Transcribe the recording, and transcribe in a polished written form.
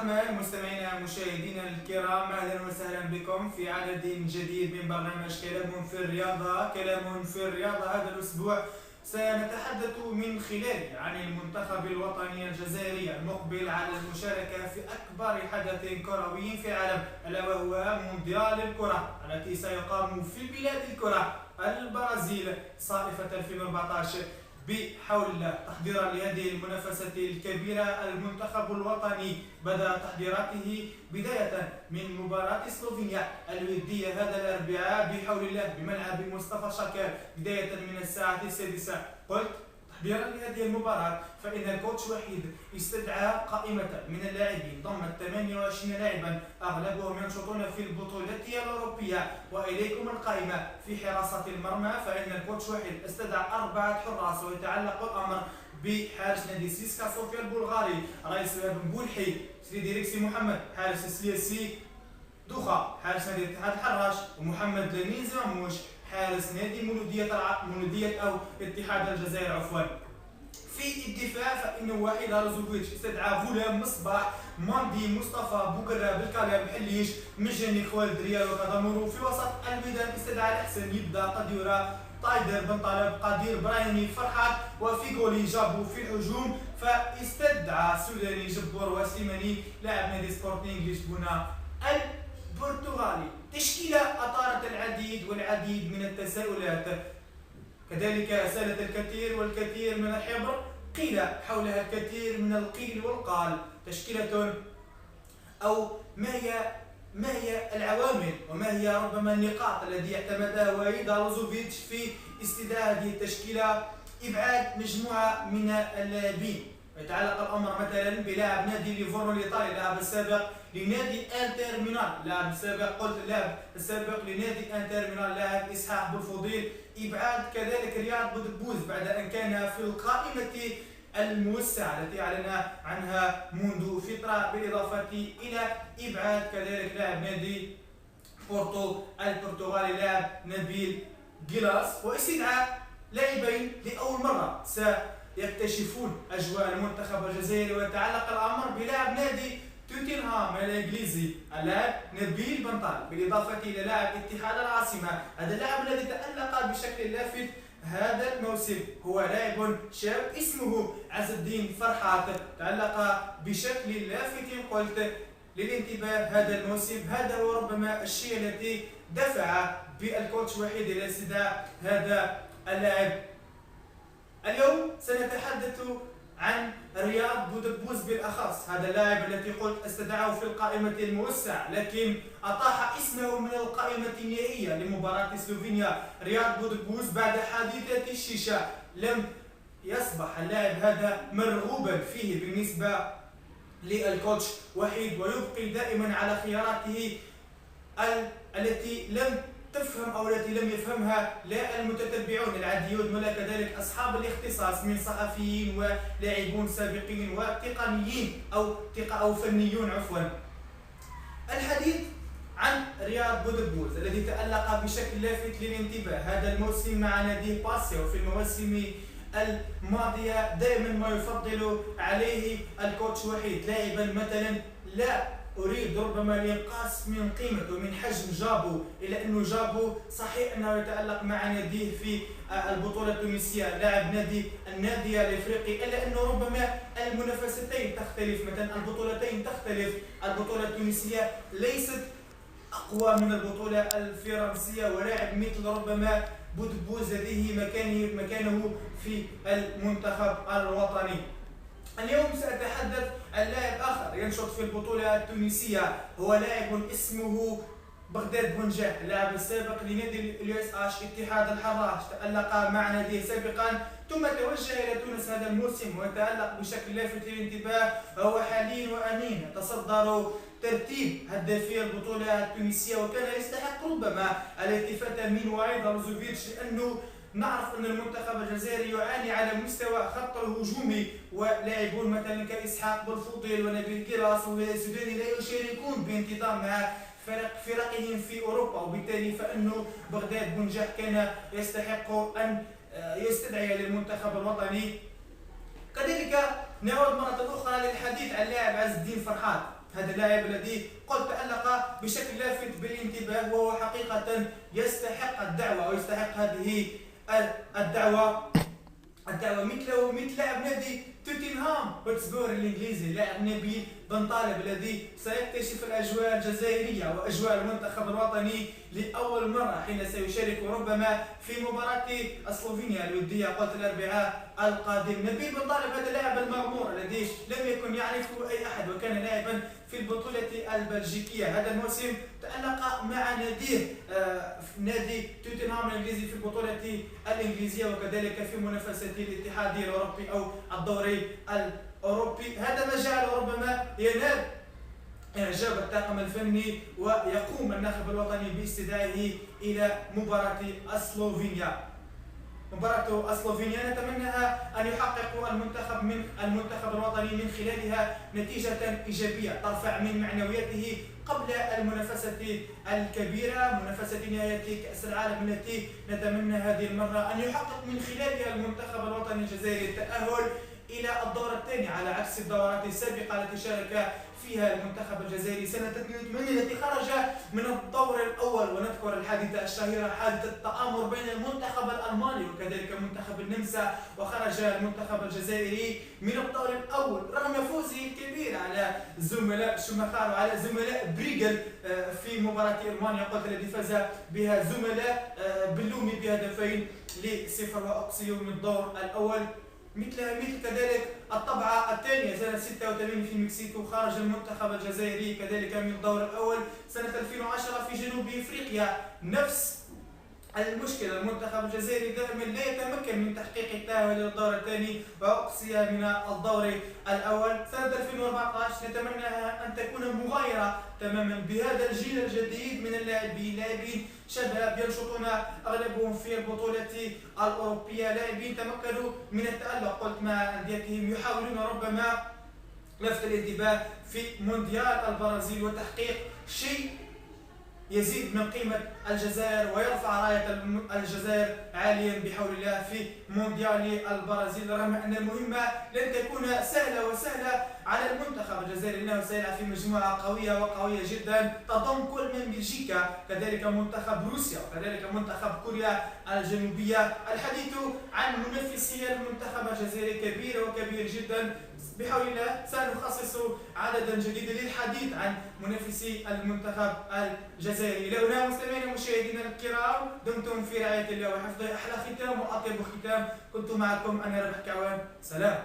الرحمن. مستمعينا مشاهدينا الكرام، اهلا وسهلا بكم في عدد جديد من برنامج كلام في الرياضه. كلام في الرياضه هذا الاسبوع سنتحدث من خلاله عن المنتخب الوطني الجزائري المقبل على المشاركه في اكبر حدث كروي في العالم، الا وهو مونديال الكره التي سيقام في بلاد الكره البرازيل صائفه 2014 بحول الله. تحضيرا لهذه المنافسة الكبيرة، المنتخب الوطني بدأ تحضيراته بداية من مباراة سلوفينيا الودية هذا الأربعاء بحول الله بملعب مصطفى شاكر بداية من الساعة 6. قلت تحضيرا لهذه المباراة فإن الكوتش وحيد استدعى قائمة من اللاعبين ضمت 28 لاعبا أغلبهم ينشطون في البطولة الأوروبية. وإليكم القائمة. في حراسة المرمى فإن الكوتش وحيد استدعى 4 حراس، ويتعلق الأمر بحارس نادي سيسكا صوفيا البلغاري رئيس بولحي سيدي ريكسي محمد، حارس السياسي دوخا حارس نادي الاتحاد الحراش، ومحمد لمين زماموش حارس نادي مولودية أو اتحاد الجزائر عفوا. في الدفاع فإن وحيد رزوفيتش استدعى غلام مصباح ماندي مصطفى بوكرة بالكالب حليش مجاني خوالد ريال وكادامورو. في وسط الميدان استدعى الحسن يبدا قديورة طايدر بن طالب قدير برايني فرحات، وفي جولي جابو في الهجوم فاستدعى سوداني جبور وسليماني لاعب نادي سبورتينغ لشبونه البرتغالي. تشكيلة أثارت العديد والعديد من التساؤلات، كذلك سالت الكثير والكثير من الحبر، قيل حولها الكثير من القيل والقال. تشكيلة أو ما هي العوامل وما هي ربما النقاط التي اعتمدها وحيد رزوفيتش في استدعاء هذه التشكيلة؟ إبعاد مجموعة من اللاعبين، يتعلق الامر مثلا بلاعب نادي ليفورنو الايطالي، اللاعب السابق لنادي انتر ميلان، اللاعب السابق قلت اللاعب السابق لنادي انتر ميلان لاعب اسحاق بوفضيل. ابعاد كذلك رياض بودبوز بعد ان كان في القائمه الموسعه التي اعلن عنها منذ فتره، بالاضافه الى ابعاد كذلك لاعب نادي بورتو البرتغالي لاعب نبيل جيلاس، واستدعاء لاعبين لاول مره يكتشفون اجواء المنتخب الجزائري، ويتعلق الامر بلاعب نادي توتنهام الانجليزي اللاعب نبيل بن طالب، بالاضافه الى لاعب اتحاد العاصمه. هذا اللاعب الذي تالق بشكل لافت هذا الموسم هو لاعب شاب اسمه عز الدين فرحات، تالق بشكل لافت قلت للانتباه هذا الموسم. هذا هو ربما الشيء الذي دفع بالكوتش وحيد الى استدعاء هذا اللاعب. اليوم سنتحدث عن رياض بودبوز بالاخص، هذا اللاعب الذي قلت استدعاه في القائمه الموسعه لكن اطاح اسمه من القائمه النهائيه لمباراه سلوفينيا. رياض بودبوز بعد حادثه الشيشه لم يصبح اللاعب هذا مرغوبا فيه بالنسبه للكوتش وحيد، ويبقي دائما على خياراته التي لم تفهم او التي لم يفهمها لا المتتبعون العاديون ولا كذلك اصحاب الاختصاص من صحفيين ولاعبون سابقين وتقنيين او فنيون عفوا. الحديث عن رياض بودبوز الذي تألق بشكل لافت للانتباه هذا الموسم مع نادي باسيو. في المواسم الماضيه دائما ما يفضل عليه الكوتش وحيد لاعبا مثلا لا أريد ربما الإنقاص من قيمته من حجم جابو، إلا أنه جابو صحيح أنه يتألق مع ناديه في البطولة التونسية لاعب النادي الإفريقي، إلا أنه ربما المنافستين تختلف، مثلا البطولتين تختلف. البطولة التونسية ليست أقوى من البطولة الفرنسية، ولاعب مثل ربما بودبوز لديه مكانه في المنتخب الوطني. اليوم سأتحدث عن لاعب آخر ينشط في البطولة التونسية، هو لاعب اسمه بغداد بنجاح، اللاعب السابق لنادي اليو اس اش اتحاد الحراش، تألق مع ناديه سابقا ثم توجه إلى تونس هذا الموسم ويتألق بشكل لافت للانتباه. هو حاليا وأمين يتصدر ترتيب هدافي البطولة التونسية، وكان يستحق ربما الالتفات من وحيد رزوفيتش، لأنه نعرف أن المنتخب الجزائري يعاني على مستوى خط الهجوم، ولاعبون مثلا كإسحاق بوفضيل ونبيل جيلاس والسوداني لا يشاركون بانتظام مع فرقهم في أوروبا، وبالتالي فإنه بغداد بنجاح كان يستحق أن يستدعي للمنتخب الوطني. كذلك نعود مرة أخرى للحديث عن لاعب عز الدين فرحات. هذا اللاعب الذي قد تألق بشكل لافت بالانتباه، وهو حقيقة يستحق الدعوة ويستحق هذه الدعوة. مثله مثل لاعب نادي توتنهام هوتسبور الانجليزي، لاعب نبيل بن طالب الذي سيكتشف الاجواء الجزائريه واجواء المنتخب الوطني لاول مره حين سيشارك ربما في مباراه سلوفينيا الوديه قبل الاربعاء القادم. نبيل بن طالب هذا اللاعب المغمور الذي لم يكن يعرفه اي احد، وكان لاعبا في البطوله البلجيكيه. هذا الموسم تألق مع ناديه نادي توتنهام الانجليزي في البطوله الانجليزيه، وكذلك في منافسه الاتحاد الاوروبي او الدوري الاوروبي. هذا ما جعل ربما ينال اعجاب الطاقم الفني، ويقوم الناخب الوطني باستدعائه الى مباراه سلوفينيا. مباراة سلوفينيا نتمناها أن يحقق المنتخب الوطني من خلالها نتيجة إيجابية ترفع من معنوياته قبل المنافسة الكبيرة، منافسة نهاية كأس العالم التي نتمنى هذه المرة أن يحقق من خلالها المنتخب الوطني الجزائري التأهل إلى الدور الثاني، على عكس الدورات السابقة التي شارك فيها المنتخب الجزائري سنة 82 التي خرج من الدور الأول. ونذكر الحادثة الشهيرة، حادثة التآمر بين المنتخب الألماني وكذلك منتخب النمسا، وخرج المنتخب الجزائري من الدور الأول رغم فوزه الكبير على زملاء شوماخر وعلى زملاء بريغل في مباراة ألمانيا التي فاز بها زملاء بلومي ب2-0 وأقصيوا من الدور الأول. مثل كذلك الطبعة الثانية سنة 86 في مكسيكو، خرج المنتخب الجزائري كذلك من الدور الأول. سنة 2010 في جنوب أفريقيا نفس المشكلة، المنتخب الجزائري دائما لا يتمكن من تحقيق التأهل إلى الدور الثاني وأقصي من الدور الأول. سنة 2014 نتمنى أن تكون مغايرة تماما بهذا الجيل الجديد من لاعبين شباب ينشطون أغلبهم في البطولة الأوروبية، لاعبين تمكنوا من التألق قلت مع أنديتهم، يحاولون ربما لفت الانتباه في مونديال البرازيل وتحقيق شيء يزيد من قيمة الجزائر ويرفع راية الجزائر عاليا بحول الله في مونديال البرازيل، رغم أن المهمة لن تكون سهلة على المنتخب الجزائري، لأنه سيلعب في مجموعة قوية جدا تضم كل من بلجيكا، كذلك منتخب روسيا وكذلك منتخب كوريا الجنوبية. الحديث عن منافسي المنتخب الجزائري كبير جدا، بحول الله سنخصص عددا جديدا للحديث عن منافسي المنتخب الجزائري. إلى هنا مستمعينا مشاهدينا الكرام، دمتم في رعاية الله وحفظه. أحلى ختام وأطيب ختام، كنت معكم أنا ربح كعوان، سلام.